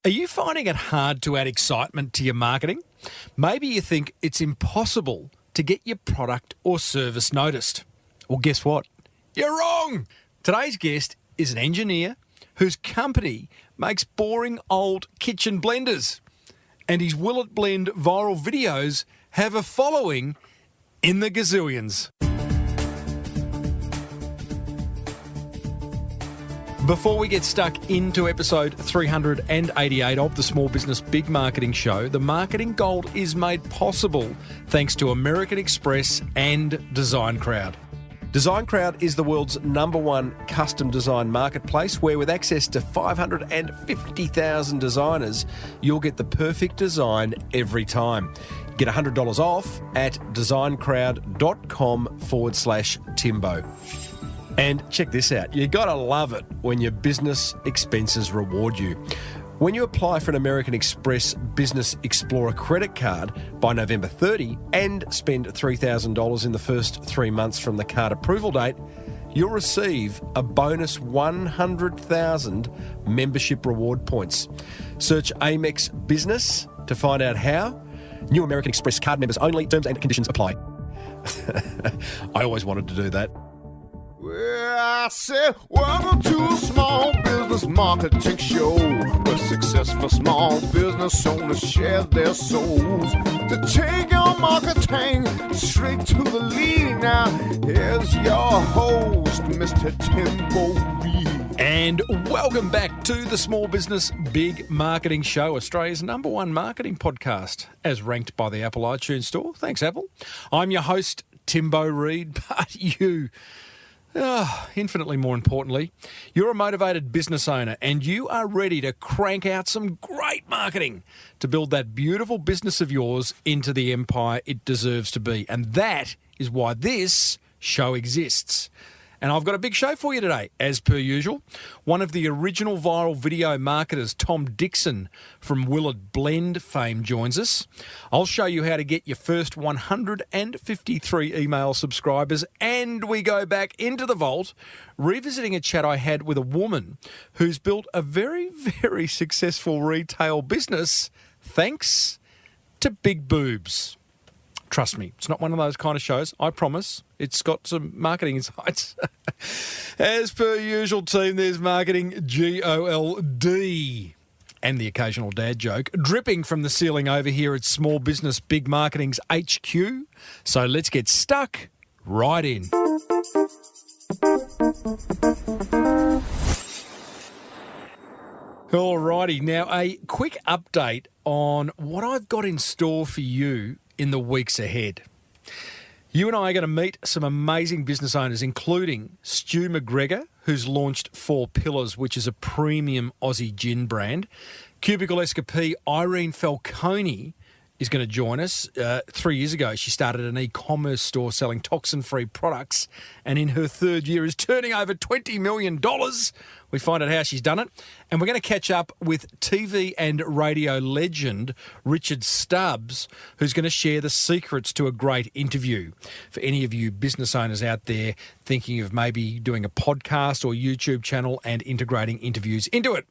Are you finding it hard to add excitement to your marketing? Maybe you think it's impossible to get your product or service noticed. Well, guess what? You're wrong! Today's guest is an engineer whose company makes boring old kitchen blenders. And his Will It Blend viral videos have a following in the gazillions. Before we get stuck into episode 388 of the Small Business Big Marketing Show, the marketing gold is made possible thanks to American Express and Design Crowd. Design Crowd is the world's #1 custom design marketplace where, with access to 550,000 designers, you'll get the perfect design every time. Get $100 off at designcrowd.com/Timbo. And check this out, you gotta love it when your business expenses reward you. When you apply for an American Express Business Explorer credit card by November 30 and spend $3,000 in the first 3 months from the card approval date, you'll receive a bonus 100,000 membership reward points. Search Amex Business to find out how. New American Express card members only. Terms and conditions apply. I always wanted to do that. Well, I said, welcome to a small business marketing show, where successful small business owners share their souls to take your marketing straight to the lead. Now, here's your host, Mr. Timbo Reid. And welcome back to the Small Business Big Marketing Show, Australia's #1 marketing podcast, as ranked by the Apple iTunes Store. Thanks, Apple. I'm your host, Timbo Reid, but you... infinitely more importantly, you're a motivated business owner and you are ready to crank out some great marketing to build that beautiful business of yours into the empire it deserves to be. And that is why this show exists. And I've got a big show for you today, as per usual. One of the original viral video marketers, Tom Dickson from Will It Blend fame, joins us. I'll show you how to get your first 153 email subscribers, and we go back into the vault, revisiting a chat I had with a woman who's built a very, very successful retail business thanks to big boobs. Trust me, it's not one of those kind of shows, I promise. It's got some marketing insights. As per usual, team, there's marketing GOLD and the occasional dad joke dripping from the ceiling over here at Small Business Big Marketing's HQ. So let's get stuck right in. Alrighty, now a quick update on what I've got in store for you in the weeks ahead. You and I are going to meet some amazing business owners, including Stu McGregor, who's launched 4 Pillars, which is a premium Aussie gin brand. Cubicle Escapee Irene Falcone is going to join us. 3 years ago, she started an e-commerce store selling toxin-free products, and in her 3rd year is turning over $20 million. We find out how she's done it. And we're going to catch up with TV and radio legend Richard Stubbs, who's going to share the secrets to a great interview. For any of you business owners out there thinking of maybe doing a podcast or YouTube channel and integrating interviews into it.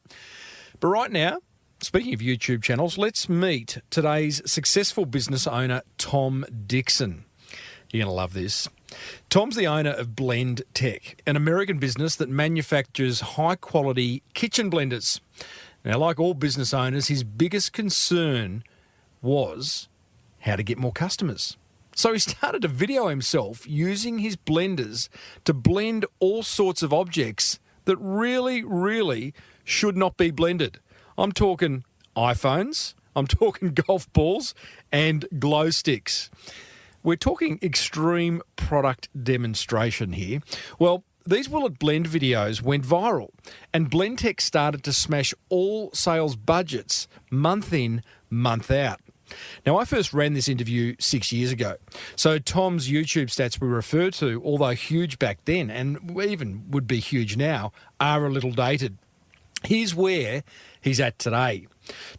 But right now, speaking of YouTube channels, let's meet today's successful business owner, Tom Dickson. You're going to love this. Tom's the owner of BlendTec, an American business that manufactures high-quality kitchen blenders. Now, like all business owners, his biggest concern was how to get more customers. So he started to video himself using his blenders to blend all sorts of objects that really, really should not be blended. I'm talking iPhones, I'm talking golf balls, and glow sticks. We're talking extreme product demonstration here. Well, these Will It Blend videos went viral, and BlendTec started to smash all sales budgets month in, month out. Now, I first ran this interview 6 years ago, so Tom's YouTube stats we refer to, although huge back then, and even would be huge now, are a little dated. Here's where he's at today.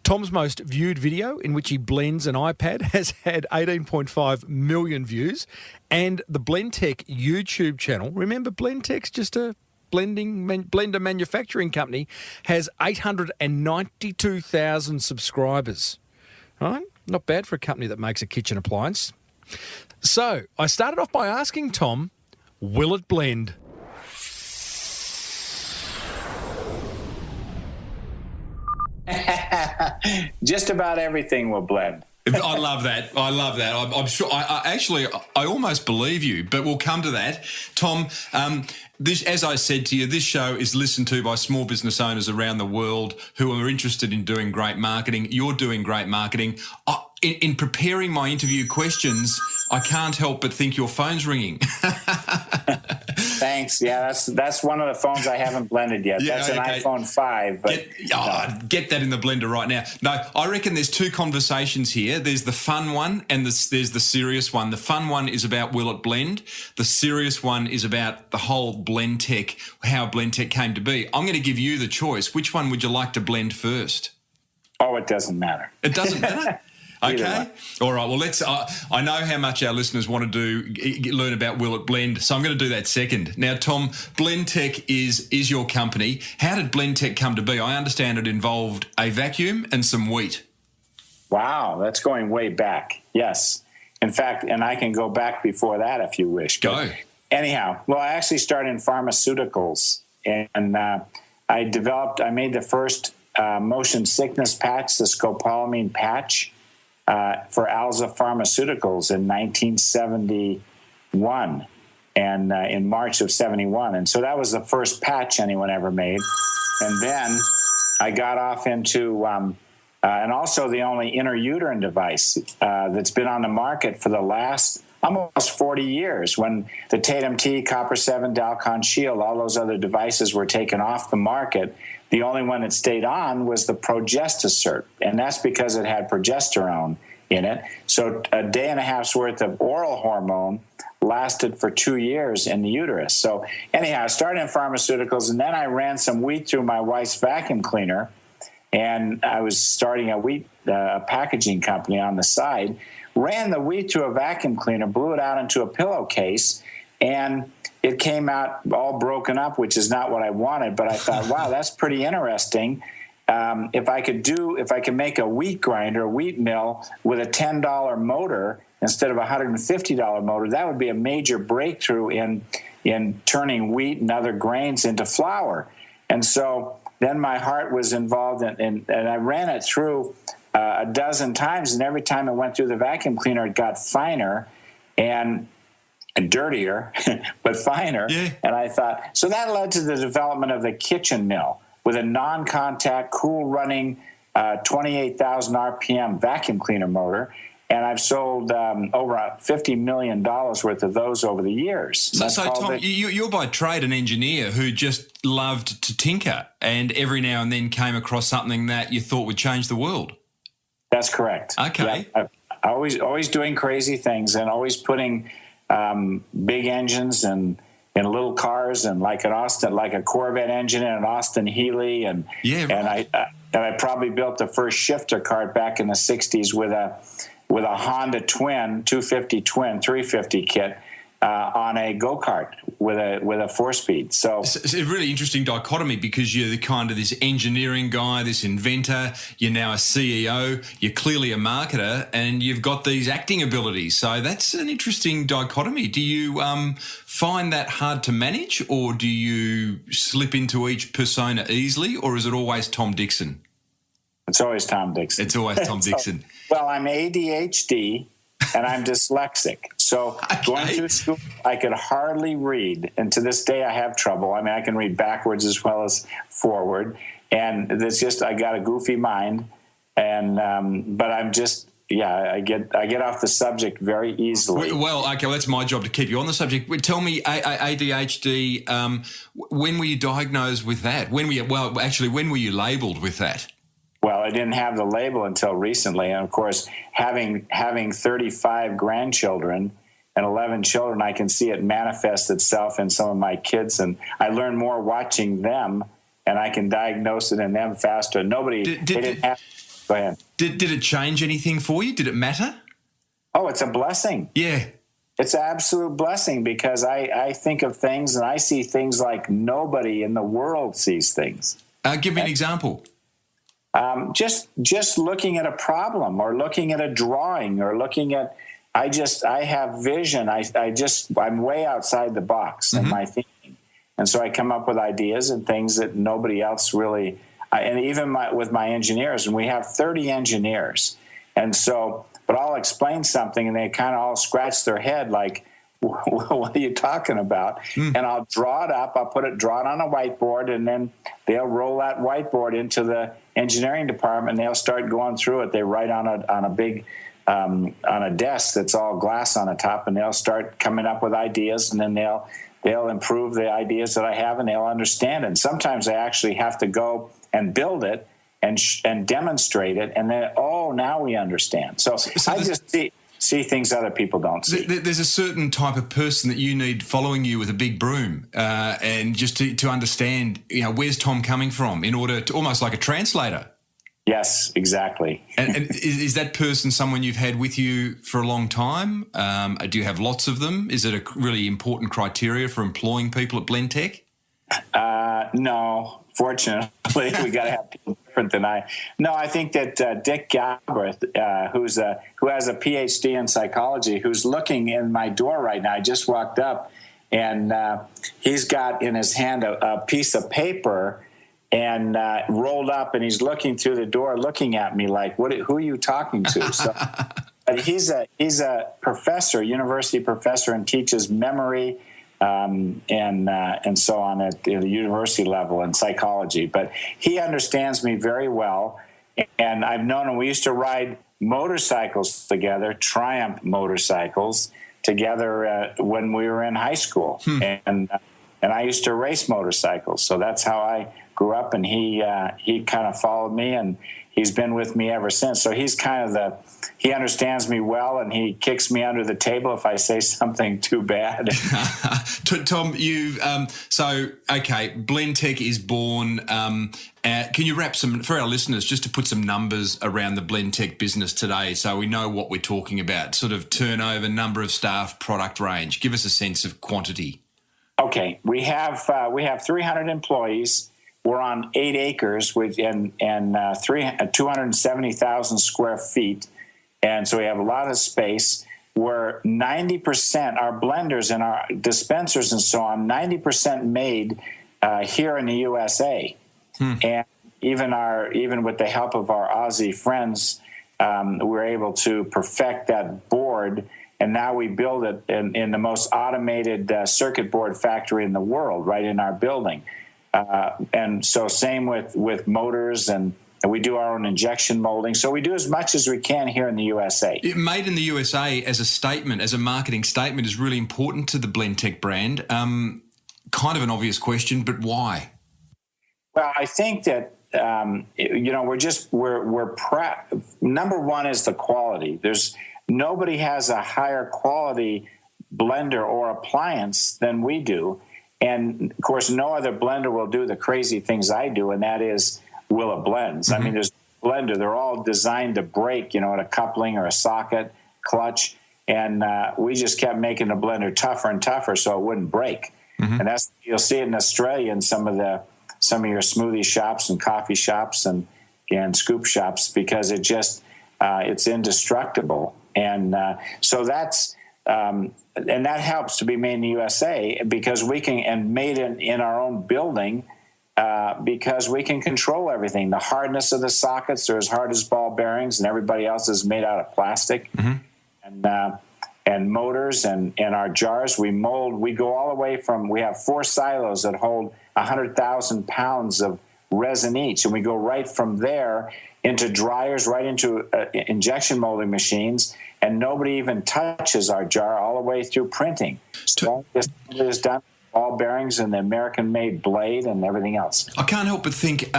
Tom's most viewed video, in which he blends an iPad, has had 18.5 million views, and the BlendTec YouTube channel, remember BlendTec's just a blender manufacturing company has 892,000 subscribers. All right? Not bad for a company that makes a kitchen appliance. So I started off by asking Tom, will it blend? Just about everything will blend. I love that. I'm sure. I almost believe you, but we'll come to that. Tom, this, as I said to you, this show is listened to by small business owners around the world who are interested in doing great marketing. You're doing great marketing. In preparing my interview questions, I can't help but think your phone's ringing. Thanks. Yeah, that's one of the phones I haven't blended yet. Yeah, that's an okay. iPhone 5. But get that in the blender right now. No, I reckon there's two conversations here. There's the fun one and there's the serious one. The fun one is about will it blend? The serious one is about the whole BlendTec, how BlendTec came to be. I'm going to give you the choice. Which one would you like to blend first? Oh, it doesn't matter. It doesn't matter? Okay. All right. Well, let's. I know how much our listeners want to learn about will it blend, so I'm going to do that second. Now, Tom, BlendTec is your company. How did BlendTec come to be? I understand it involved a vacuum and some wheat. Wow, that's going way back. Yes. In fact, and I can go back before that if you wish. Go. Anyhow, well, I actually started in pharmaceuticals, and I made the first motion sickness patch, the scopolamine patch, for Alza Pharmaceuticals in 1971 and in March of 71. And so that was the first patch anyone ever made. And then I got off into, and also the only intrauterine device that's been on the market for the last almost 40 years, when the Tatum T, Copper 7, Dalcon Shield, all those other devices were taken off the market. The only one that stayed on was the Progesticert, and that's because it had progesterone in it. So a day and a half's worth of oral hormone lasted for 2 years in the uterus. So anyhow, I started in pharmaceuticals, and then I ran some wheat through my wife's vacuum cleaner, and I was starting a wheat packaging company on the side. Ran the wheat through a vacuum cleaner, blew it out into a pillowcase, and it came out all broken up, which is not what I wanted. But I thought, wow, that's pretty interesting. If I could make a wheat grinder, a wheat mill with a $10 motor instead of a $150 motor, that would be a major breakthrough in turning wheat and other grains into flour. And so then my heart was involved, and I ran it through a dozen times, and every time it went through the vacuum cleaner, it got finer and dirtier, but finer. Yeah. And I thought, so that led to the development of the kitchen mill with a non-contact, cool-running 28,000 RPM vacuum cleaner motor. And I've sold over $50 million worth of those over the years. So Tom, you're by trade an engineer who just loved to tinker and every now and then came across something that you thought would change the world. That's correct. Okay. Yeah, always doing crazy things and always putting big engines in little cars, and like a Corvette engine in an Austin Healey, and I probably built the first shifter cart back in the 60s with a Honda Twin 250 Twin 350 kit on a go-kart with a 4-speed. So it's a really interesting dichotomy, because you're the kind of this engineering guy, this inventor, you're now a CEO, you're clearly a marketer, and you've got these acting abilities. So that's an interesting dichotomy. Do you find that hard to manage, or do you slip into each persona easily, or is it always Tom Dickson? It's always Tom Dickson. It's always Tom Dickson. Well, I'm ADHD and I'm dyslexic. So going through school, I could hardly read. And to this day, I have trouble. I mean, I can read backwards as well as forward. And it's just, I got a goofy mind. And, but I'm just, I get off the subject very easily. Well, okay, well, that's my job to keep you on the subject. Tell me, ADHD, when were you diagnosed with that? When were you labelled with that? Well, I didn't have the label until recently. And, of course, having 35 grandchildren and 11 children, I can see it manifest itself in some of my kids. And I learn more watching them, and I can diagnose it in them faster. Go ahead. Did it change anything for you? Did it matter? Oh, it's a blessing. Yeah. It's an absolute blessing because I think of things and I see things like nobody in the world sees things. Give me an example. Just looking at a problem or looking at a drawing or looking at, I have vision. I'm way outside the box in my thinking. And so I come up with ideas and things that nobody else really, and even with my engineers, and we have 30 engineers. And so, but I'll explain something and they kind of all scratch their head like, what are you talking about? And I'll draw it up. I'll draw it on a whiteboard, and then they'll roll that whiteboard into the engineering department. And they'll start going through it. They write on a big on a desk that's all glass on the top, and they'll start coming up with ideas, and then they'll improve the ideas that I have, and they'll understand it. And sometimes I actually have to go and build it and demonstrate it, and then now we understand. So I just see things other people don't see. There's a certain type of person that you need following you with a big broom, and just to understand, where's Tom coming from, in order to, almost like a translator. Yes, exactly. And is that person someone you've had with you for a long time? Do you have lots of them? Is it a really important criteria for employing people at BlendTec? No, fortunately, we got to have people different than I. No, I think that Dick Galbraith, who has a PhD in psychology, who's looking in my door right now. I just walked up, and he's got in his hand a piece of paper and rolled up, and he's looking through the door, looking at me like, who are you talking to? So, but he's a professor, university professor, and teaches memory and so on at the university level in psychology. But he understands me very well, and I've known him. We used to ride motorcycles together, Triumph motorcycles together when we were in high school, and I used to race motorcycles. So that's how I grew up, and he kind of followed me, and he's been with me ever since. So he's kind of he understands me well, and he kicks me under the table if I say something too bad. Tom, BlendTec is born. Can you wrap for our listeners, just to put some numbers around the BlendTec business today, so we know what we're talking about, sort of turnover, number of staff, product range. Give us a sense of quantity. Okay, we have 300 employees. We're on 8 acres and 270,000 square feet. And so we have a lot of space. We're 90%, our blenders and our dispensers and so on, 90% made here in the USA. And even with the help of our Aussie friends, we're able to perfect that board. And now we build it in the most automated circuit board factory in the world, right in our building. And so same with motors, and we do our own injection molding. So we do as much as we can here in the USA. Made in the USA as a statement, as a marketing statement, is really important to the BlendTec brand. Kind of an obvious question, but why? Well, I think that we're proud. Number one is the quality. Nobody has a higher quality blender or appliance than we do. And, of course, no other blender will do the crazy things I do, and that is will it blends. I mean, there's a blender. They're all designed to break, at a coupling or a socket, clutch, and we just kept making the blender tougher and tougher so it wouldn't break. And you'll see it in Australia in some of your smoothie shops and coffee shops and scoop shops, because it's indestructible. And so that's and that helps to be made in the USA, because we can, and made in our own building, because we can control everything. The hardness of the sockets, they're as hard as ball bearings, and everybody else is made out of plastic. And motors and our jars, we mold. We go all the way from, we have 4 silos that hold 100,000 pounds of resin each, and we go right from there into dryers, right into injection molding machines, and nobody even touches our jar all the way through printing. So this is done. Ball bearings and the American-made blade and everything else. I can't help but think,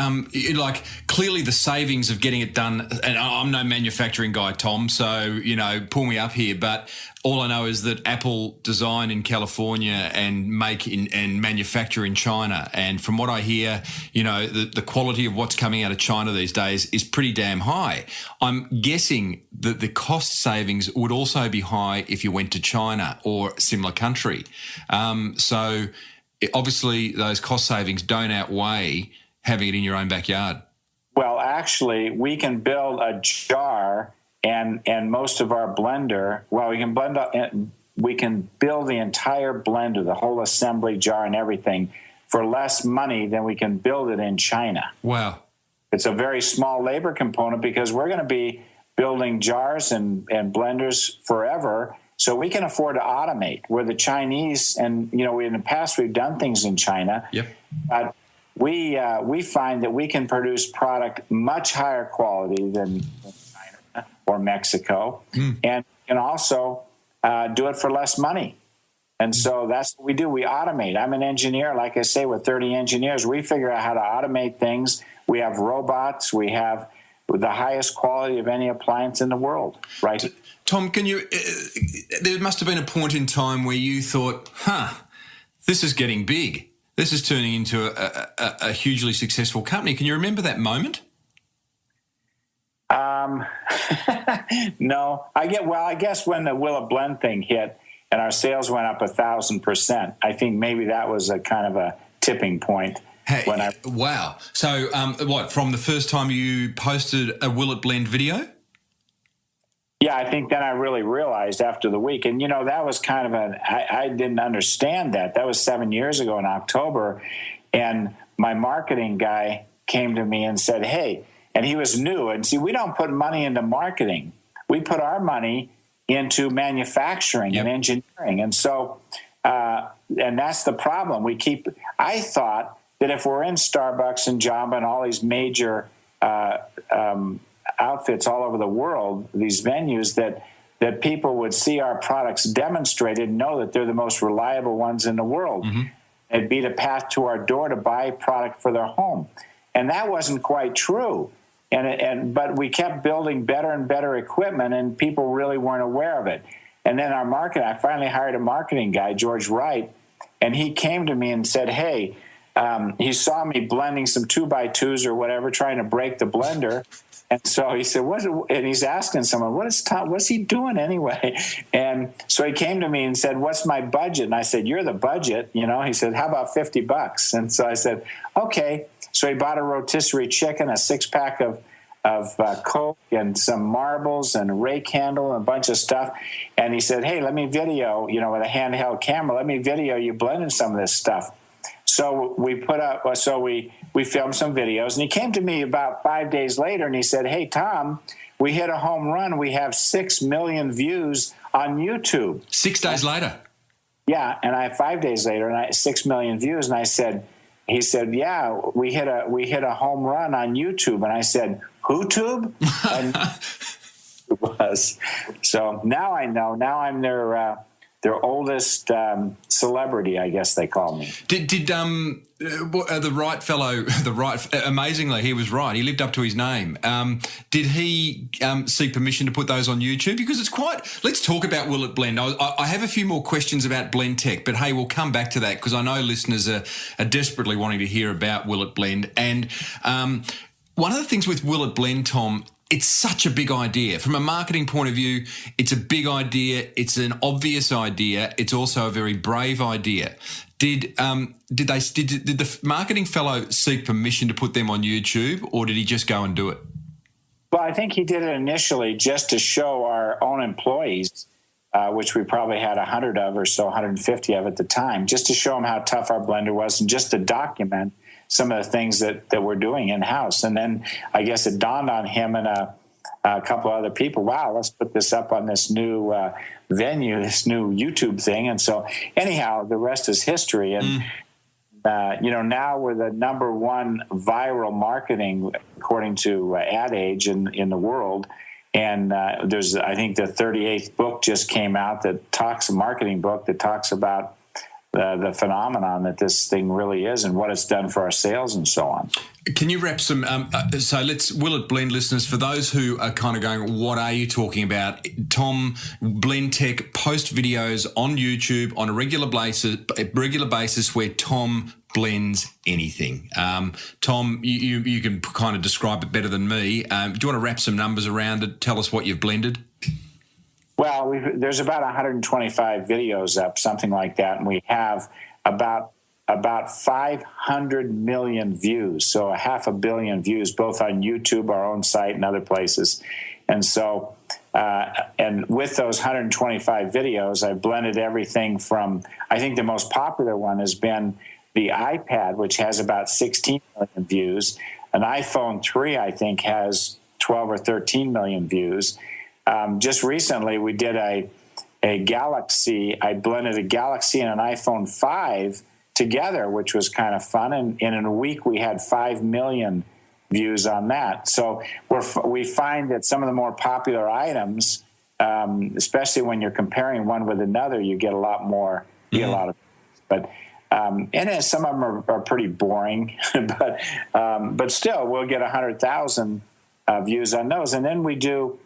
clearly the savings of getting it done, and I'm no manufacturing guy, Tom, so, pull me up here, but All I know is that Apple design in California and make and manufacture in China. And from what I hear, the quality of what's coming out of China these days is pretty damn high. I'm guessing that the cost savings would also be high if you went to China or a similar country. So obviously those cost savings don't outweigh having it in your own backyard. Well, actually, we can build a jar and most of our blender. Well, we can build the entire blender, the whole assembly jar and everything for less money than we can build it in China. Wow. It's a very small labor component because we're going to be building jars and blenders forever, so we can afford to automate. Where the Chinese, and in the past we've done things in China, yep. But we find that we can produce product much higher quality than China or Mexico, and can also do it for less money. And so that's what we do. We automate. I'm an engineer, like I say, with 30 engineers. We figure out how to automate things. We have robots. We have the highest quality of any appliance in the world, right? Tom, there must have been a point in time where you thought, this is getting big. This is turning into a hugely successful company. Can you remember that moment? No. I guess when the Will It Blend thing hit and our sales went up 1,000%, I think maybe that was a kind of a tipping point. Wow. So from the first time you posted a Will It Blend video? Yeah, I think then I really realized after the week. And, that was kind of I didn't understand that. That was 7 years ago in October. And my marketing guy came to me and said, hey, and he was new. And see, we don't put money into marketing. We put our money into manufacturing and engineering. And so, and that's the problem. I thought that if we're in Starbucks and Jamba and all these major outfits all over the world, these venues, that people would see our products demonstrated and know that they're the most reliable ones in the world. Mm-hmm. It'd be the path to our door to buy product for their home. And that wasn't quite true. But we kept building better and better equipment, and people really weren't aware of it. And then I finally hired a marketing guy, George Wright, and he came to me and said, hey, he saw me blending some 2x2s or whatever, trying to break the blender. And so he said, and he's asking someone, what's he doing anyway? And so he came to me and said, what's my budget? And I said, you're the budget. He said, how about $50? And so I said, okay. So he bought a rotisserie chicken, a 6-pack of Coke and some marbles and a rake handle and a bunch of stuff. And he said, hey, let me video, with a handheld camera, let me video you blending some of this stuff. So we we filmed some videos, and he came to me about 5 days later and he said, hey, Tom, we hit a home run. We have 6 million views on YouTube. 6 days later? Yeah, and 5 days later, and 6 million views. And he said, yeah, we hit a home run on YouTube. And I said, WhoTube? And it was. So now I know. Now I'm their oldest celebrity, I guess they call me. Did the Wright fellow, amazingly, he was right. He lived up to his name. Did he seek permission to put those on YouTube? Because let's talk about Will It Blend. I have a few more questions about BlendTec, but hey, we'll come back to that because I know listeners are desperately wanting to hear about Will It Blend. And one of the things with Will It Blend, Tom, it's such a big idea. From a marketing point of view, it's a big idea. It's an obvious idea. It's also a very brave idea. Did the marketing fellow seek permission to put them on YouTube, or did he just go and do it? Well, I think he did it initially just to show our own employees, which we probably had 100 of or so, 150 of at the time, just to show them how tough our blender was and just to document some of the things that we're doing in-house. And then I guess it dawned on him and a couple other people, wow, let's put this up on this new venue, this new YouTube thing. And so anyhow, the rest is history. And, now we're the number one viral marketing, according to Ad Age in the world. And I think the 38th book just came out a marketing book that talks about the phenomenon that this thing really is and what it's done for our sales and so on. Can you wrap some? So Will It Blend listeners, for those who are kind of going, what are you talking about? Tom, BlendTec post videos on YouTube on a regular basis where Tom blends anything. Tom, you can kind of describe it better than me. Do you want to wrap some numbers around it? Tell us what you've blended. Well, there's about 125 videos up, something like that, and we have about 500 million views, so 500 million views, both on YouTube, our own site, and other places. And so, and with those 125 videos, I've blended everything from, I think the most popular one has been the iPad, which has about 16 million views. An iPhone 3, I think, has 12 or 13 million views. Just recently, we did a Galaxy. I blended a Galaxy and an iPhone 5 together, which was kind of fun. And in a week, we had 5 million views on that. So we find that some of the more popular items, especially when you're comparing one with another, you get a lot more. You get a lot of, but and some of them are pretty boring, but still, we'll get 100,000 views on those. And then we do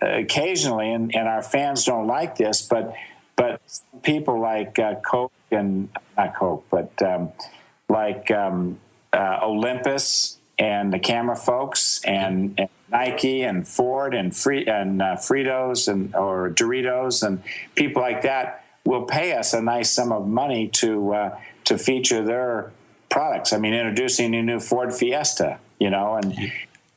occasionally, and our fans don't like this, but people like Coke and not Coke, but like Olympus and the camera folks and Nike and Ford and Fritos or Doritos and people like that will pay us a nice sum of money to feature their products. I mean, introducing a new Ford Fiesta, and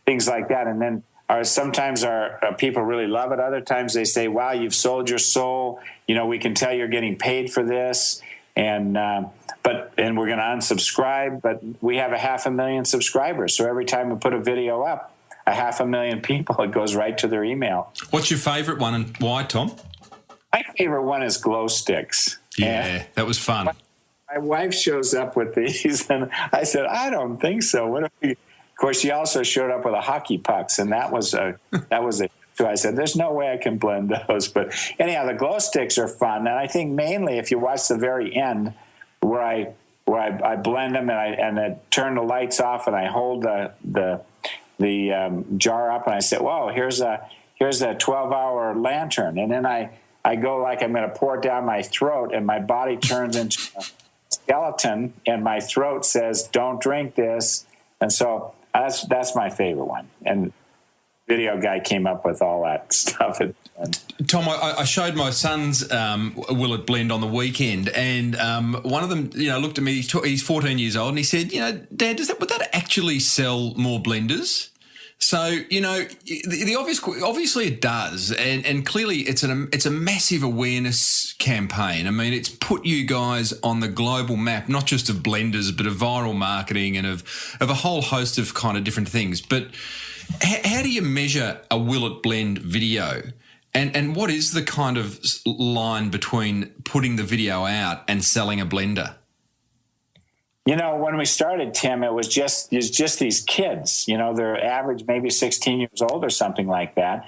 things like that. And then sometimes our people really love it. Other times they say, wow, you've sold your soul. We can tell you're getting paid for this. And we're going to unsubscribe, but we have 500,000 subscribers. So every time we put a video up, 500,000 people, it goes right to their email. What's your favorite one and why, Tom? My favorite one is glow sticks. Yeah, that was fun. My wife shows up with these, and I said, I don't think so. What if we... Of course, she also showed up with a hockey pucks, and that was a. So I said, "There's no way I can blend those." But anyhow, the glow sticks are fun, and I think mainly if you watch the very end, where I blend them and I turn the lights off and I hold the jar up and I say, "Whoa, here's a 12-hour lantern," and then I go like I'm going to pour it down my throat, and my body turns into a skeleton, and my throat says, "Don't drink this," and so. That's my favorite one, and video guy came up with all that stuff. Tom, I showed my sons Will It Blend on the weekend, and one of them, looked at me. He's 14 years old, and he said, "Dad, would that actually sell more blenders?" So, the obviously it does, and clearly it's a massive awareness campaign. I mean, it's put you guys on the global map, not just of blenders, but of viral marketing and of a whole host of kind of different things. But how do you measure a Will It Blend video? And what is the kind of line between putting the video out and selling a blender? When we started, Tim, it was just these kids. They're average maybe 16 years old or something like that.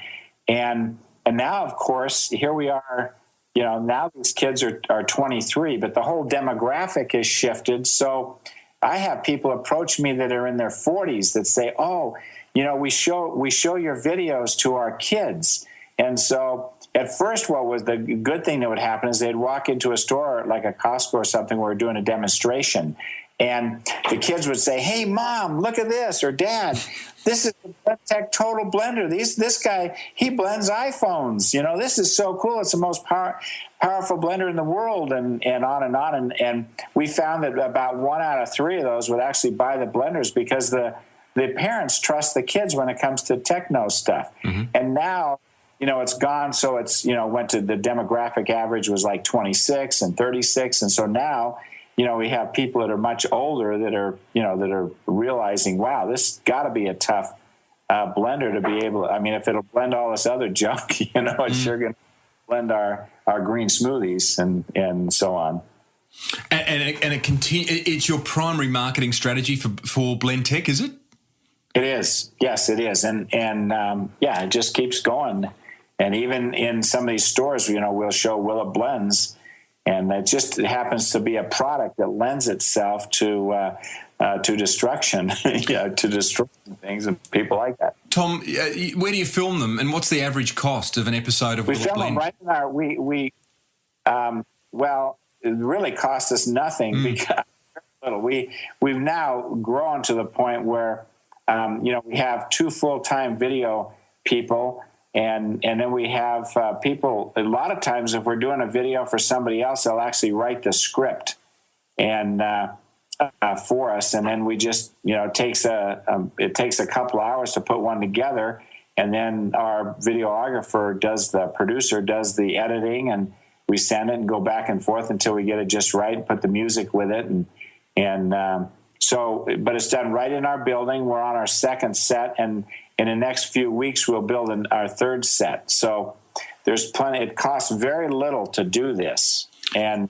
And now, of course, here we are. Now these kids are 23, but the whole demographic has shifted. So I have people approach me that are in their 40s that say, "Oh, we show your videos to our kids." And so at first, what was the good thing that would happen is they'd walk into a store like a Costco or something where we're doing a demonstration. And the kids would say, "Hey, Mom, look at this," or "Dad, this is the BlendTec Total Blender. This guy, he blends iPhones. This is so cool. It's the most powerful blender in the world," and on and on. And we found that about 1 out of 3 of those would actually buy the blenders because the parents trust the kids when it comes to techno stuff. Mm-hmm. And now, it's gone. So it's, went to the demographic average was like 26 and 36. And so now, we have people that are much older that are realizing, wow, this got to be a tough blender to be able. I mean, if it'll blend all this other junk, it's sure going to blend our green smoothies and so on. And it's your primary marketing strategy for BlendTec, is it? It is. Yes, it is. And it just keeps going. And even in some of these stores, we'll show Will It Blends. And it happens to be a product that lends itself to destruction, to destroying things and people like that. Tom, where do you film them, and what's the average cost of an episode of We film them right in our well, it really cost us nothing because we've now grown to the point where we have 2 full-time video people, and then we have people. A lot of times, if we're doing a video for somebody else, they'll actually write the script and for us, and then we just it takes a couple hours to put one together, and then our videographer producer does the editing, and we send it and go back and forth until we get it just right. Put the music with it, but it's done right in our building. We're on our 2nd set, and in the next few weeks we'll build our 3rd set. So there's plenty. It costs very little to do this, and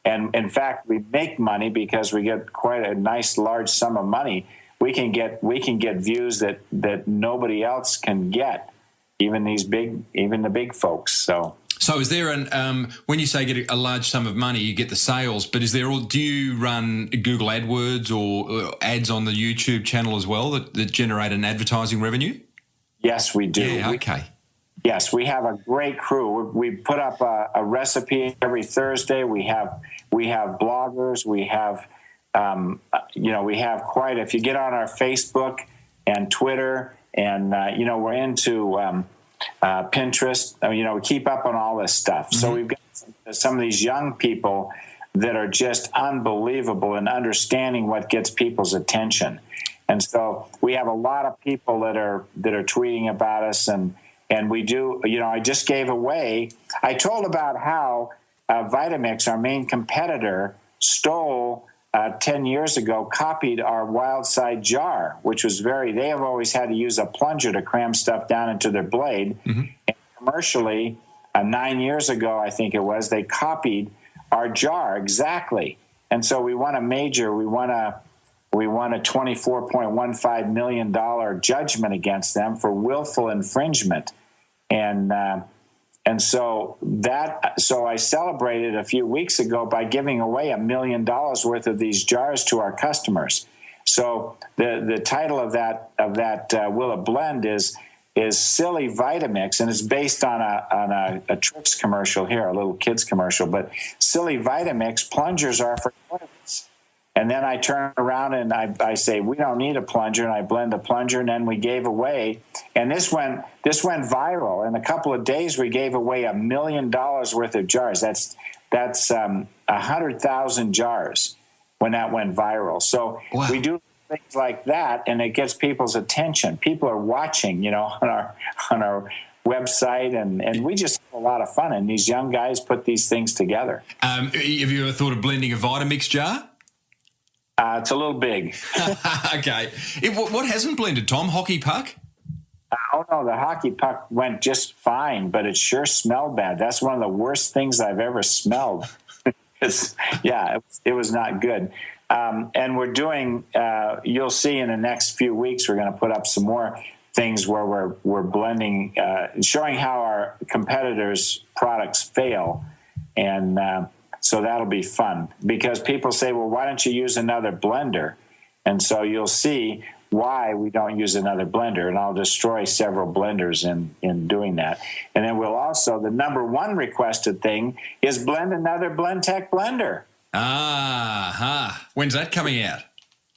in fact we make money because we get quite a nice large sum of money. We can get views that nobody else can get, even the big folks. So is there when you say get a large sum of money, you get the sales, but do you run Google AdWords or ads on the YouTube channel as well that generate an advertising revenue? Yes, we do. Yeah, okay. Yes, we have a great crew. We put up a recipe every Thursday. We have bloggers. We have, we have if you get on our Facebook and Twitter, and, we're into Pinterest, we keep up on all this stuff. Mm-hmm. So we've got some of these young people that are just unbelievable in understanding what gets people's attention. And so we have a lot of people that are tweeting about us, and we do, I just gave away, I told about how Vitamix, our main competitor, stole 10 years ago, copied our Wild Side jar, which was they have always had to use a plunger to cram stuff down into their blade. Mm-hmm. And commercially, 9 years ago, I think it was, they copied our jar exactly. And so we won a $24.15 million judgment against them for willful infringement. And so I celebrated a few weeks ago by giving away $1 million worth of these jars to our customers. So the title of that Will It Blend is Silly Vitamix, and it's based on a Trix commercial here, a little kids commercial. But Silly Vitamix plungers are for toilets. And then I turn around and I say, we don't need a plunger, and I blend a plunger, and then we gave away. And this went viral. In a couple of days, we gave away $1 million worth of jars. That's 100,000 jars when that went viral. So wow. We do things like that, and it gets people's attention. People are watching, on our website, and we just have a lot of fun. And these young guys put these things together. Have you ever thought of blending a Vitamix jar? It's a little big. Okay. What hasn't blended, Tom? Hockey puck? Oh, no, the hockey puck went just fine, but it sure smelled bad. That's one of the worst things I've ever smelled. It was not good. And we're doing, you'll see in the next few weeks, we're going to put up some more things where we're blending, showing how our competitors' products fail. And so that'll be fun, because people say, well, why don't you use another blender? And so you'll see why we don't use another blender, and I'll destroy several blenders in doing that. And then we'll also, the number one requested thing is blend another BlendTec blender. When's that coming out?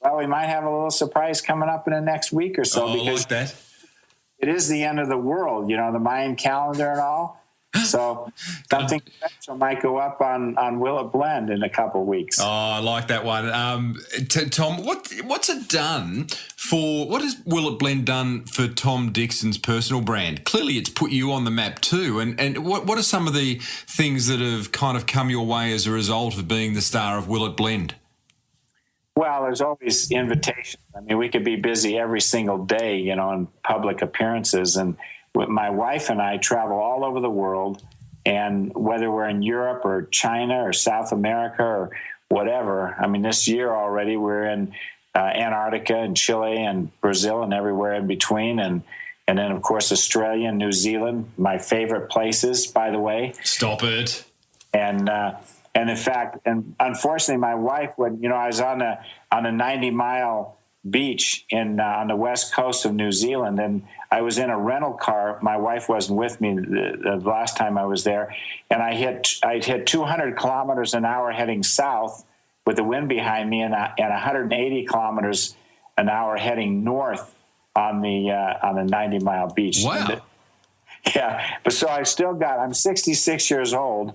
Well, we might have a little surprise coming up in the next week or so. Because like that. It is the end of the world, the Mayan calendar and all. So something special might go up on Will It Blend in a couple of weeks. Oh, I like that one. Tom, what's it done for? What has Will It Blend done for Tom Dickson's personal brand? Clearly, it's put you on the map too. And what are some of the things that have kind of come your way as a result of being the star of Will It Blend? Well, there's always invitations. I mean, we could be busy every single day, in public appearances, and my wife and I travel all over the world, and whether we're in Europe or China or South America or whatever, I mean, this year already we're in Antarctica and Chile and Brazil and everywhere in between, and then, of course, Australia and New Zealand, my favorite places, by the way. Stop it. And in fact, and unfortunately, my wife would, I was on a 90-mile beach on the west coast of New Zealand, and I was in a rental car. My wife wasn't with me the last time I was there, and I'd hit 200 kilometers an hour heading south with the wind behind me, and 180 kilometers an hour heading north on the 90-mile beach. Wow. Yeah, but so I'm 66 years old,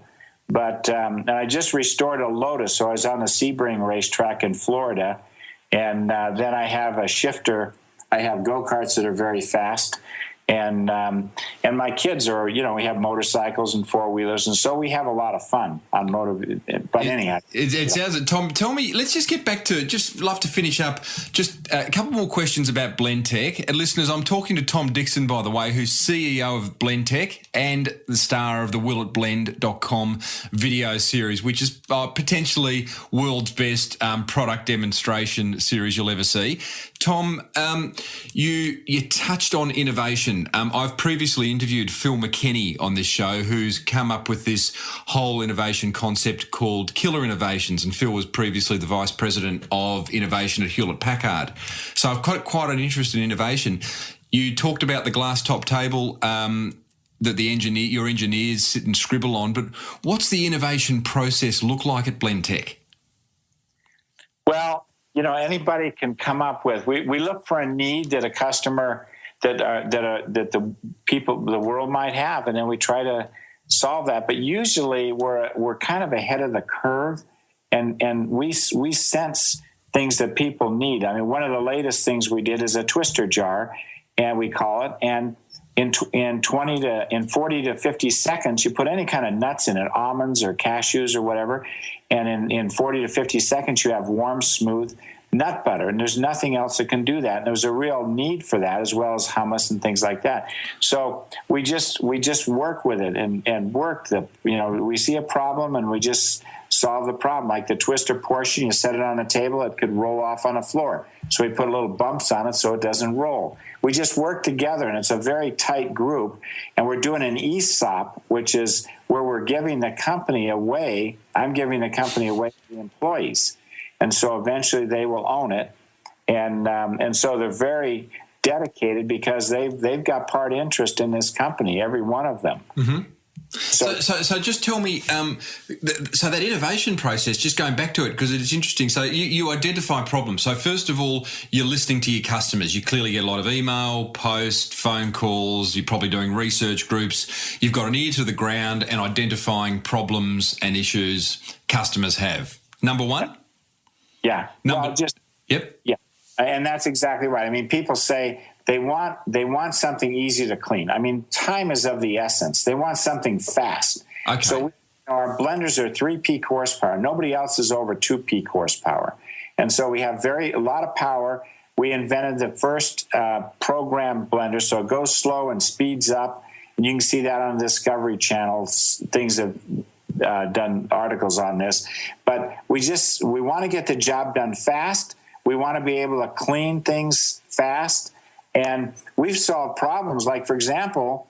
but and I just restored a Lotus, so I was on the Sebring racetrack in Florida, and then I have a shifter. I have go-karts that are very fast, and my kids are, we have motorcycles and four-wheelers, and so we have a lot of fun on motor. But anyhow. It sounds, Tom, tell me, let's just get back to, just love to finish up, just a couple more questions about BlendTec. And listeners, I'm talking to Tom Dickson, by the way, who's CEO of BlendTec and the star of the willatblend.com video series, which is potentially world's best product demonstration series you'll ever see. Tom, you touched on innovation. I've previously interviewed Phil McKenney on this show, who's come up with this whole innovation concept called Killer Innovations, and Phil was previously the Vice President of Innovation at Hewlett-Packard. So I've got quite an interest in innovation. You talked about the glass top table that your engineers sit and scribble on, but what's the innovation process look like at BlendTec? Well, anybody can come up with. We look for a need that a customer that the people, the world might have, and then we try to solve that. But usually we're kind of ahead of the curve, and we sense things that people need. I mean, one of the latest things we did is a twister jar, and we call it, and in 40 to 50 seconds, you put any kind of nuts in it, almonds or cashews or whatever, and in 40 to 50 seconds, you have warm, smooth nut butter, and there's nothing else that can do that. And there's a real need for that, as well as hummus and things like that. So we just work with it and work we see a problem and we just solve the problem. Like the twister portion, you set it on a table, it could roll off on the floor. So we put little bumps on it so it doesn't roll. We just work together, and it's a very tight group. And we're doing an ESOP, which is where we're giving the company away. I'm giving the company away to the employees. And so eventually they will own it. And so they're very dedicated because they've got part interest in this company, every one of them. Mm-hmm. So just tell me, so that innovation process, just going back to it, because it's interesting. So you identify problems. So first of all, you're listening to your customers. You clearly get a lot of email, post, phone calls. You're probably doing research groups. You've got an ear to the ground and identifying problems and issues customers have. Number one? Yeah. Yep. Yeah. And that's exactly right. I mean, people say they want something easy to clean. I mean, time is of the essence. They want something fast. Okay. So our blenders are 3 peak horsepower. Nobody else is over 2 peak horsepower. And so we have a lot of power. We invented the first program blender, so it goes slow and speeds up. And you can see that on the Discovery Channel. Things have done articles on this. But we want to get the job done fast. We want to be able to clean things fast. And we've solved problems like, for example,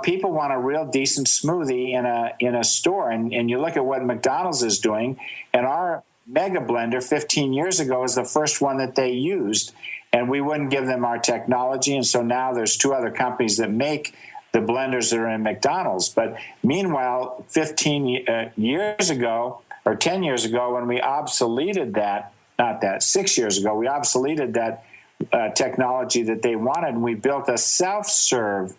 people want a real decent smoothie in a store. And you look at what McDonald's is doing, and our Mega Blender 15 years ago is the first one that they used. And we wouldn't give them our technology. And so now there's 2 other companies that make the blenders that are in McDonald's. But meanwhile, 15 years ago or 10 years ago, when we obsoleted 6 years ago, we obsoleted that technology that they wanted, and we built a self-serve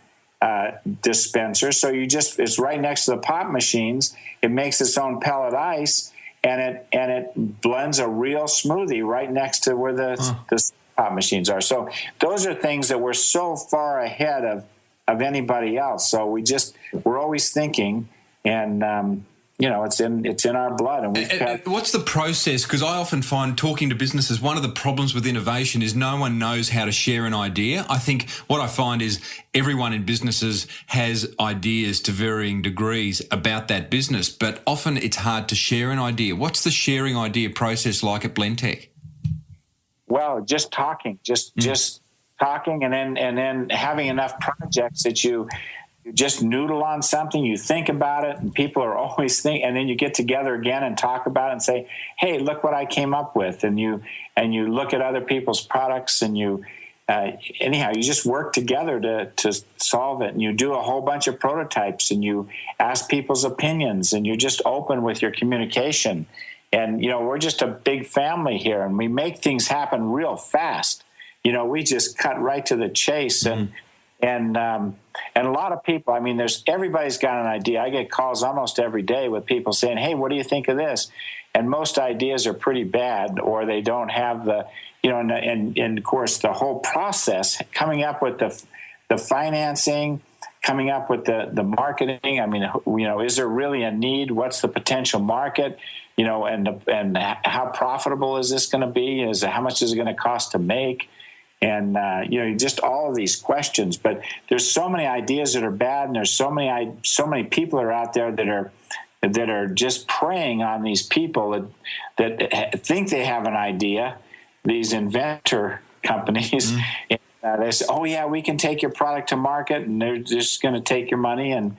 dispenser. So it's right next to the pop machines. It makes its own pellet ice, and it blends a real smoothie right next to where the pop machines are. So those are things that we're so far ahead of anybody else. So we're always thinking, and it's in our blood. And what's the process? Because I often find, talking to businesses, one of the problems with innovation is no one knows how to share an idea. I think what I find is everyone in businesses has ideas to varying degrees about that business, but often it's hard to share an idea. What's the sharing idea process like at BlendTec? Well, just talking, just talking, and then having enough projects that you just noodle on something, you think about it, and people are always thinking, and then you get together again and talk about it and say, hey, look what I came up with. And you look at other people's products, and you just work together to solve it. And you do a whole bunch of prototypes, and you ask people's opinions, and you're just open with your communication. And, we're just a big family here, and we make things happen real fast. We just cut right to the chase. And a lot of people, everybody's got an idea. I get calls almost every day with people saying, hey, what do you think of this? And most ideas are pretty bad, or they don't have the, and of course, the whole process, coming up with the financing, coming up with the marketing. Is there really a need? What's the potential market? And how profitable is this going to be? How much is it going to cost to make? And, just all of these questions. But there's so many ideas that are bad, and there's so many people are out there that are just preying on these people that think they have an idea, these inventor companies. And, they say, oh, yeah, we can take your product to market, and they're just going to take your money and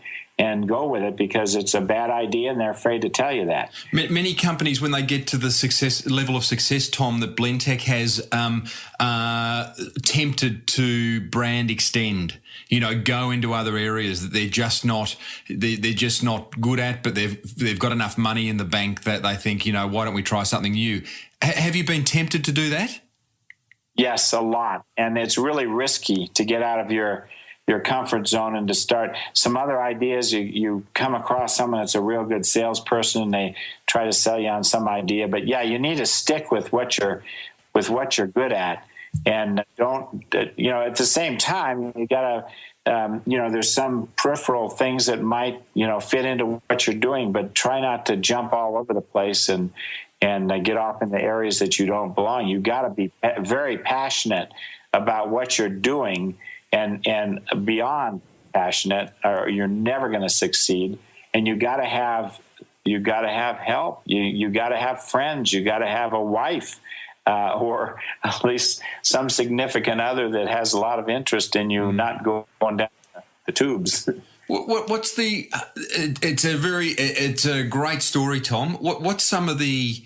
go with it because it's a bad idea, and they're afraid to tell you that. Many companies, when they get to the level of success, Tom, that BlendTec has, tempted to brand extend. Go into other areas that they're just not good at, but they've got enough money in the bank that they think, why don't we try something new? Have you been tempted to do that? Yes, a lot, and it's really risky to get out of your comfort zone and to start some other ideas. You come across someone that's a real good salesperson, and they try to sell you on some idea. But yeah, you need to stick with what you're good at, and don't at the same time you gotta there's some peripheral things that might fit into what you're doing, but try not to jump all over the place and get off in the areas that you don't belong. You got to be very passionate about what you're doing. And beyond passionate, or you're never going to succeed. And you got to have help. You got to have friends. You got to have a wife, or at least some significant other that has a lot of interest in you, not going down the tubes. What's the? It's a great story, Tom. What's the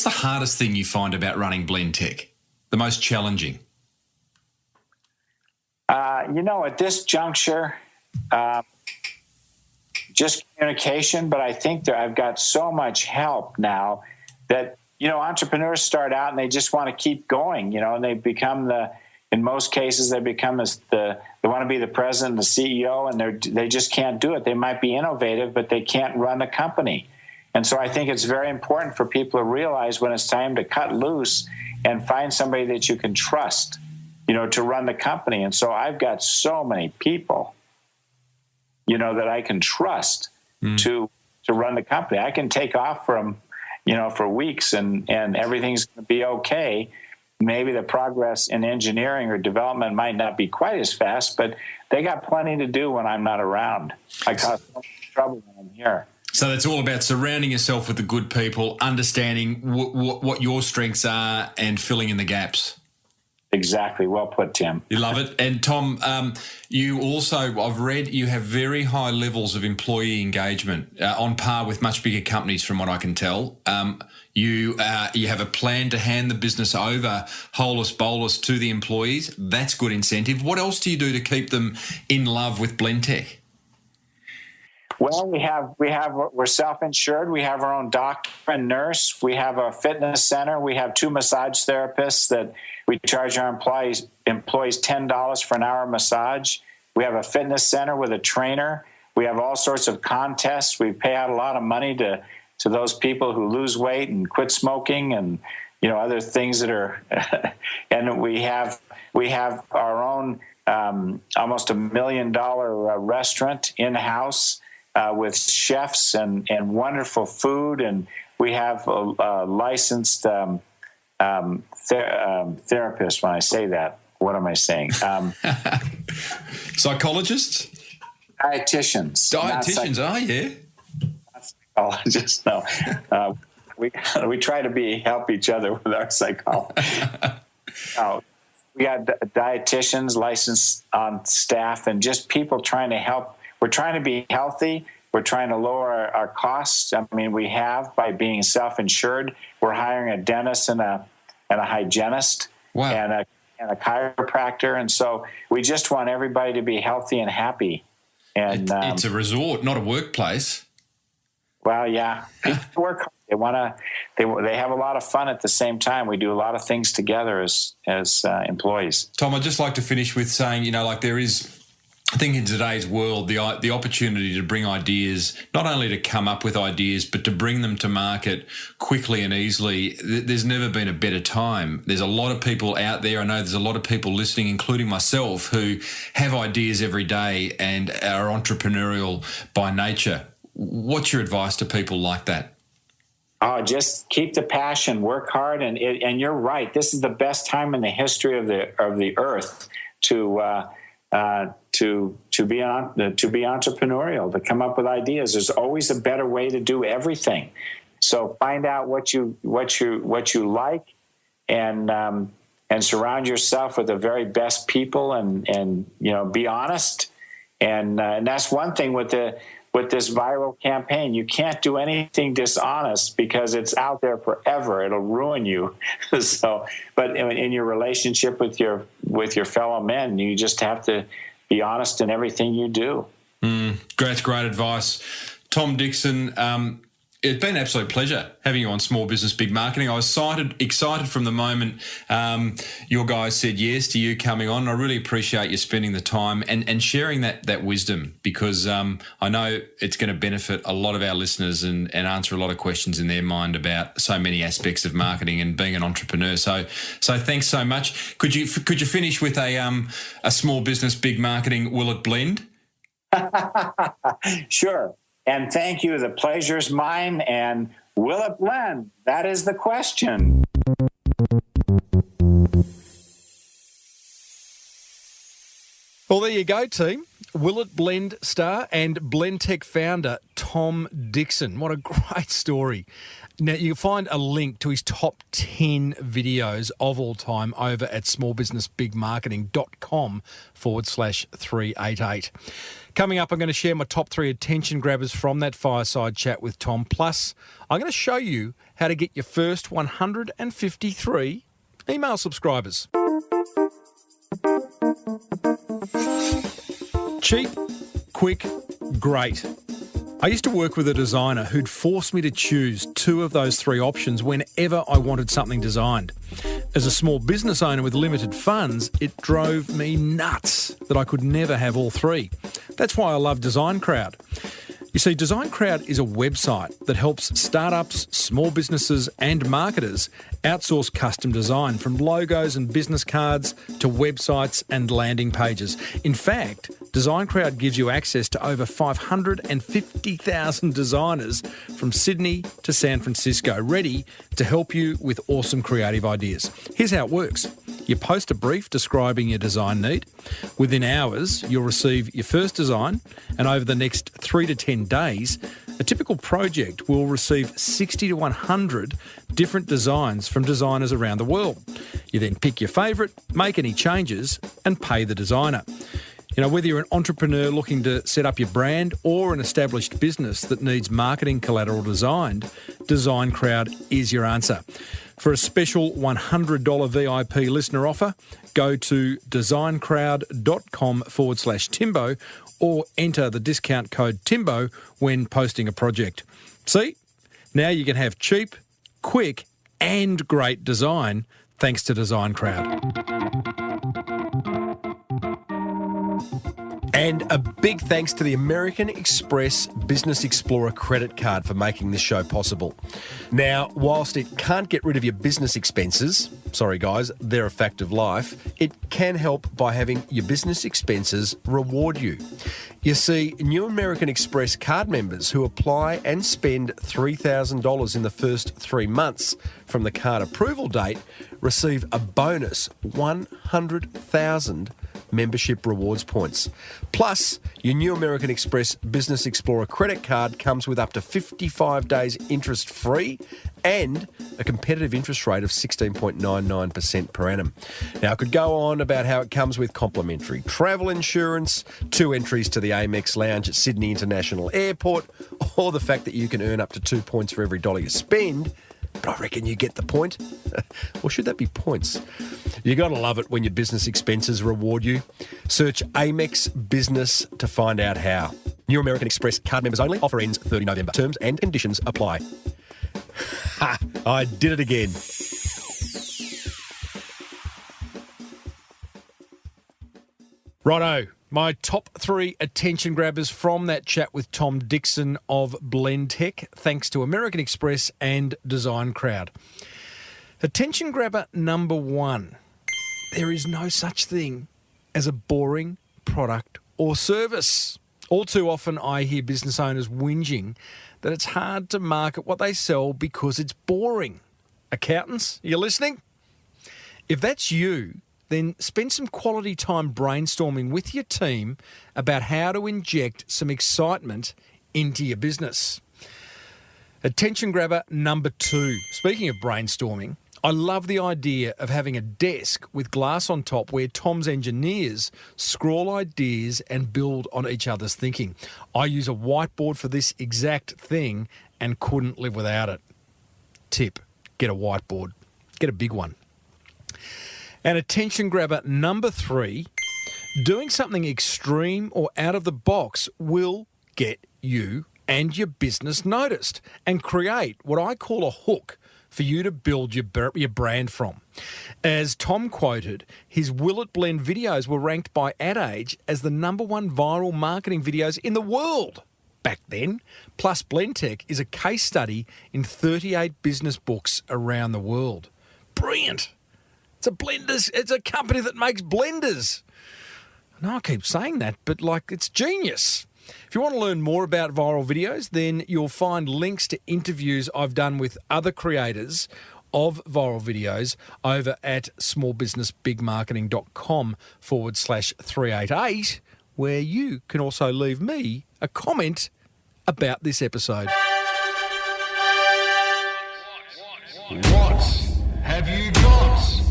hardest thing you find about running BlendTec? The most challenging? At this juncture, just communication, but I think that I've got so much help now that, entrepreneurs start out and they just want to keep going, and they become in most cases, they become they want to be the president, the CEO, and they just can't do it. They might be innovative, but they can't run a company. And so I think it's very important for people to realize when it's time to cut loose and find somebody that you can trust, to run the company. And so I've got so many people, that I can trust to run the company. I can take off from, for weeks and everything's going to be okay. Maybe the progress in engineering or development might not be quite as fast, but they got plenty to do when I'm not around. I cause so much trouble when I'm here. So it's all about surrounding yourself with the good people, understanding what your strengths are and filling in the gaps. Exactly. Well put, Tim. You love it. And Tom, you also, I've read, you have very high levels of employee engagement, on par with much bigger companies from what I can tell. You have a plan to hand the business over holus bolus to the employees. That's good incentive. What else do you do to keep them in love with BlendTec? Well, we're self-insured. We have our own doctor and nurse. We have a fitness center. We have 2 massage therapists that we charge our employees $10 for an hour massage. We have a fitness center with a trainer. We have all sorts of contests. We pay out a lot of money to those people who lose weight and quit smoking and other things that are. And we have our own almost $1 million restaurant in-house. With chefs and wonderful food, and we have a licensed therapist. When I say that, what am I saying? Psychologists? Dietitians. Yeah. Not psychologists, no. We try to help each other with our psychology. We got dietitians licensed on staff and just people trying to help we're trying to be healthy. We're trying to lower our costs. I mean, we have by being self-insured. We're hiring a dentist and a hygienist. Wow. and a chiropractor. And so we just want everybody to be healthy and happy. And it's a resort, not a workplace. Well, yeah, people work hard. They want to. They have a lot of fun at the same time. We do a lot of things together as employees. Tom, I'd just like to finish with saying, like there is, I think in today's world, the opportunity to bring ideas, not only to come up with ideas, but to bring them to market quickly and easily. There's never been a better time. There's a lot of people out there. I know there's a lot of people listening, including myself, who have ideas every day and are entrepreneurial by nature. What's your advice to people like that? Oh, just keep the passion, work hard, and you're right. This is the best time in the history of the earth to be entrepreneurial, to come up with ideas. There's always a better way to do everything. So find out what you like, and surround yourself with the very best people, and be honest. And that's one thing with this viral campaign. You can't do anything dishonest because it's out there forever. It'll ruin you. But in your relationship with your fellow men, you just have to be honest in everything you do. That's great advice. Tom Dickson, it's been an absolute pleasure having you on Small Business Big Marketing. I was excited from the moment your guys said yes to you coming on. I really appreciate you spending the time and sharing that wisdom, because I know it's going to benefit a lot of our listeners and answer a lot of questions in their mind about so many aspects of marketing and being an entrepreneur. So thanks so much. Could you finish with a Small Business Big Marketing, will it blend? Sure. And thank you. The pleasure's mine. And will it blend? That is the question. Well, there you go, team. Will it blend star and BlendTec founder Tom Dickson. What a great story. Now, you can find a link to his top 10 videos of all time over at smallbusinessbigmarketing.com/388. Coming up, I'm going to share my top 3 attention grabbers from that fireside chat with Tom. Plus, I'm going to show you how to get your first 153 email subscribers. Cheap, quick, great. I used to work with a designer who'd force me to choose 2 of those 3 options whenever I wanted something designed. As a small business owner with limited funds, it drove me nuts that I could never have all 3. That's why I love Design Crowd. You see, Design Crowd is a website that helps startups, small businesses and marketers outsource custom design, from logos and business cards to websites and landing pages. In fact, Design Crowd gives you access to over 550,000 designers from Sydney to San Francisco, ready to help you with awesome creative ideas. Here's how it works. You post a brief describing your design need. Within hours, you'll receive your first design, and over the next 3 to 10 days, a typical project will receive 60 to 100 different designs from designers around the world. You then pick your favourite, make any changes, and pay the designer. You know, whether you're an entrepreneur looking to set up your brand or an established business that needs marketing collateral designed, Design Crowd is your answer. For a special $100 VIP listener offer, go to designcrowd.com/Timbo or enter the discount code Timbo when posting a project. See? Now you can have cheap, quick, and great design thanks to Design Crowd. And a big thanks to the American Express Business Explorer credit card for making this show possible. Now, whilst it can't get rid of your business expenses, sorry guys, they're a fact of life, it can help by having your business expenses reward you. You see, new American Express card members who apply and spend $3,000 in the first 3 months from the card approval date receive a bonus $100,000 membership rewards points. Plus, your new American Express Business Explorer credit card comes with up to 55 days interest-free and a competitive interest rate of 16.99% per annum. Now, I could go on about how it comes with complimentary travel insurance, 2 entries to the Amex Lounge at Sydney International Airport, or the fact that you can earn up to 2 points for every dollar you spend. But I reckon you get the point. Or should that be points? You got to love it when your business expenses reward you. Search Amex Business to find out how. New American Express card members only. Offer ends 30 November. Terms and conditions apply. Ha! I did it again. Righto, my top 3 attention grabbers from that chat with Tom Dickson of BlendTec, thanks to American Express and Design Crowd. Attention grabber number 1. There is no such thing as a boring product or service. All too often I hear business owners whinging that it's hard to market what they sell because it's boring. Accountants, you listening? If that's you, then spend some quality time brainstorming with your team about how to inject some excitement into your business. Attention grabber number 2. Speaking of brainstorming, I love the idea of having a desk with glass on top where Tom's engineers scrawl ideas and build on each other's thinking. I use a whiteboard for this exact thing and couldn't live without it. Tip, get a whiteboard. Get a big one. And attention grabber number 3, doing something extreme or out of the box will get you and your business noticed and create what I call a hook for you to build your brand from. As Tom quoted, his Will It Blend videos were ranked by Ad Age as the #1 viral marketing videos in the world back then. Plus, BlendTec is a case study in 38 business books around the world. Brilliant. It's a company that makes blenders. I know I keep saying that, but it's genius. If you want to learn more about viral videos, then you'll find links to interviews I've done with other creators of viral videos over at smallbusinessbigmarketing.com/388, where you can also leave me a comment about this episode. What have you got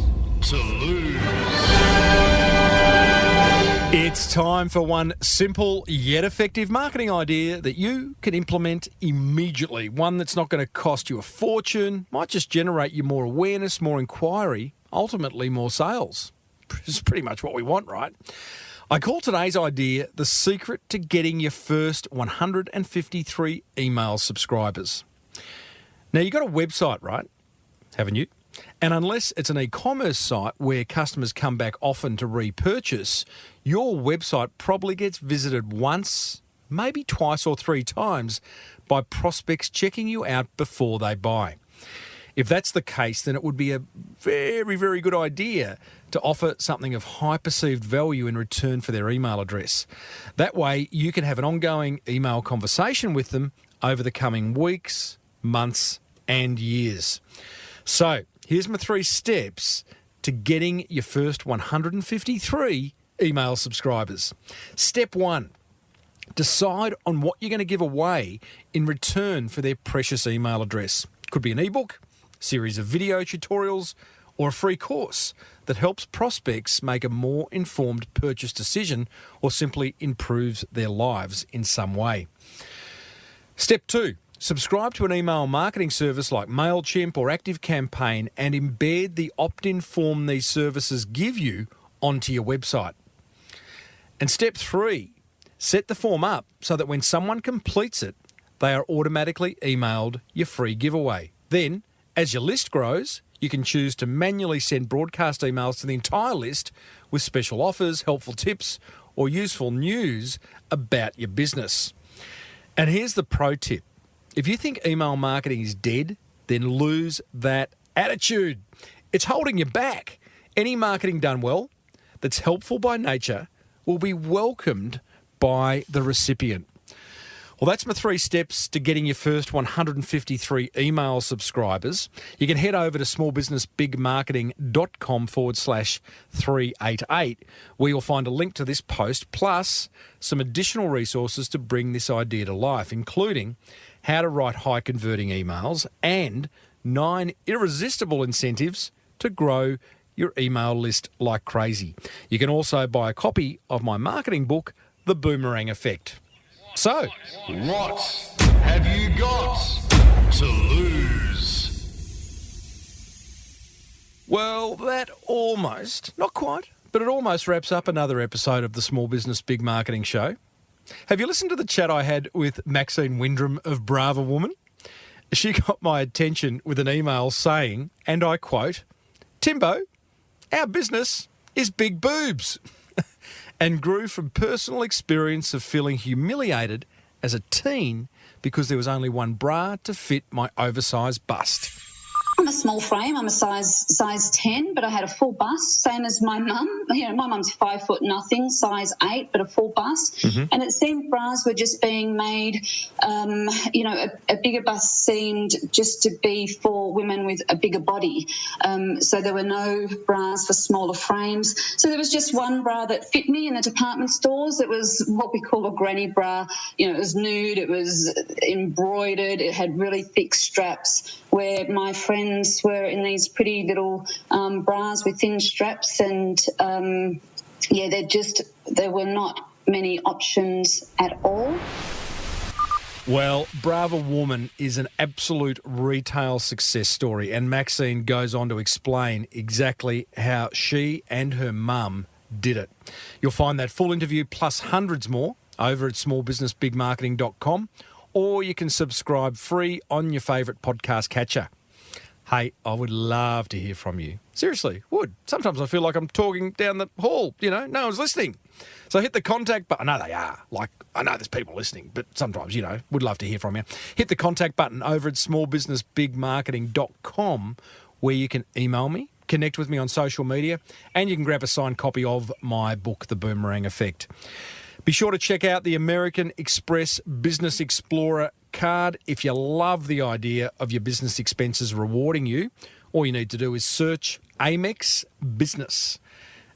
to lose? It's time for one simple yet effective marketing idea that you can implement immediately. One that's not going to cost you a fortune, might just generate you more awareness, more inquiry, ultimately more sales. It's pretty much what we want, right? I call today's idea the secret to getting your first 153 email subscribers. Now, you've got a website, right? Haven't you? And unless it's an e-commerce site where customers come back often to repurchase, your website probably gets visited once, maybe twice or 3 times by prospects checking you out before they buy. If that's the case, then it would be a very, very good idea to offer something of high perceived value in return for their email address. That way, you can have an ongoing email conversation with them over the coming weeks, months, and years. So, here's my 3 steps to getting your first 153 email subscribers. Step 1, decide on what you're going to give away in return for their precious email address. Could be an ebook, series of video tutorials, or a free course that helps prospects make a more informed purchase decision or simply improves their lives in some way. Step 2, subscribe to an email marketing service like MailChimp or ActiveCampaign and embed the opt-in form these services give you onto your website. And step 3, set the form up so that when someone completes it, they are automatically emailed your free giveaway. Then, as your list grows, you can choose to manually send broadcast emails to the entire list with special offers, helpful tips, or useful news about your business. And here's the pro tip. If you think email marketing is dead, then lose that attitude. It's holding you back. Any marketing done well that's helpful by nature will be welcomed by the recipient. Well, that's my 3 steps to getting your first 153 email subscribers. You can head over to smallbusinessbigmarketing.com/388, where you'll find a link to this post, plus some additional resources to bring this idea to life, including how to write high-converting emails and 9 irresistible incentives to grow your email list like crazy. You can also buy a copy of my marketing book, The Boomerang Effect. So, What have you got to lose? well, that almost, not quite, but it almost wraps up another episode of the Small Business Big Marketing Show. Have you listened to the chat I had with Maxine Windrum of Brava Woman? She got my attention with an email saying, and I quote, "Timbo, our business is big boobs," and grew from personal experience of feeling humiliated as a teen because there was only one bra to fit my oversized bust. I'm a small frame. I'm a size 10, but I had a full bust, same as my mum. You know, my mum's 5 foot nothing, size 8, but a full bust. And it seemed bras were just being made, a bigger bust seemed just to be for women with a bigger body. So there were no bras for smaller frames. So there was just one bra that fit me in the department stores. It was what we call a granny bra. You know, it was nude, it was embroidered, it had really thick straps, where my friends were in these pretty little bras with thin straps, and there were not many options at all. Well, Brava Woman is an absolute retail success story, and Maxine goes on to explain exactly how she and her mum did it. You'll find that full interview plus hundreds more over at smallbusinessbigmarketing.com, or you can subscribe free on your favourite podcast catcher. Hey, I would love to hear from you. Seriously, would. Sometimes I feel like I'm talking down the hall, no one's listening. So hit the contact button. I know they are. I know there's people listening, but sometimes, would love to hear from you. Hit the contact button over at smallbusinessbigmarketing.com, where you can email me, connect with me on social media, and you can grab a signed copy of my book, The Boomerang Effect. Be sure to check out the American Express Business Explorer card. If you love the idea of your business expenses rewarding you, all you need to do is search Amex Business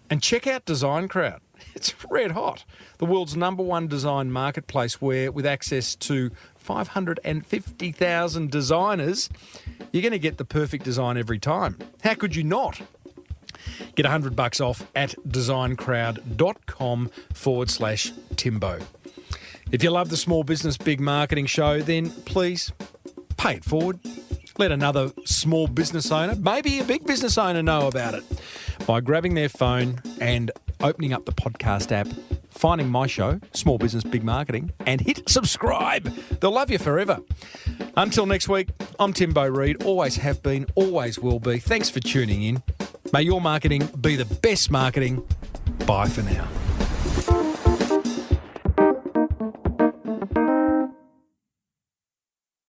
and check out Design Crowd. It's red hot. The world's #1 design marketplace, where with access to 550,000 designers, you're going to get the perfect design every time. How could you not? Get $100 off at designcrowd.com/Timbo. If you love the Small Business Big Marketing Show, then please pay it forward. Let another small business owner, maybe a big business owner, know about it by grabbing their phone and opening up the podcast app, finding my show, Small Business Big Marketing, and hit subscribe. They'll love you forever. Until next week, I'm Timbo Reid. Always have been, always will be. Thanks for tuning in. May your marketing be the best marketing. Bye for now.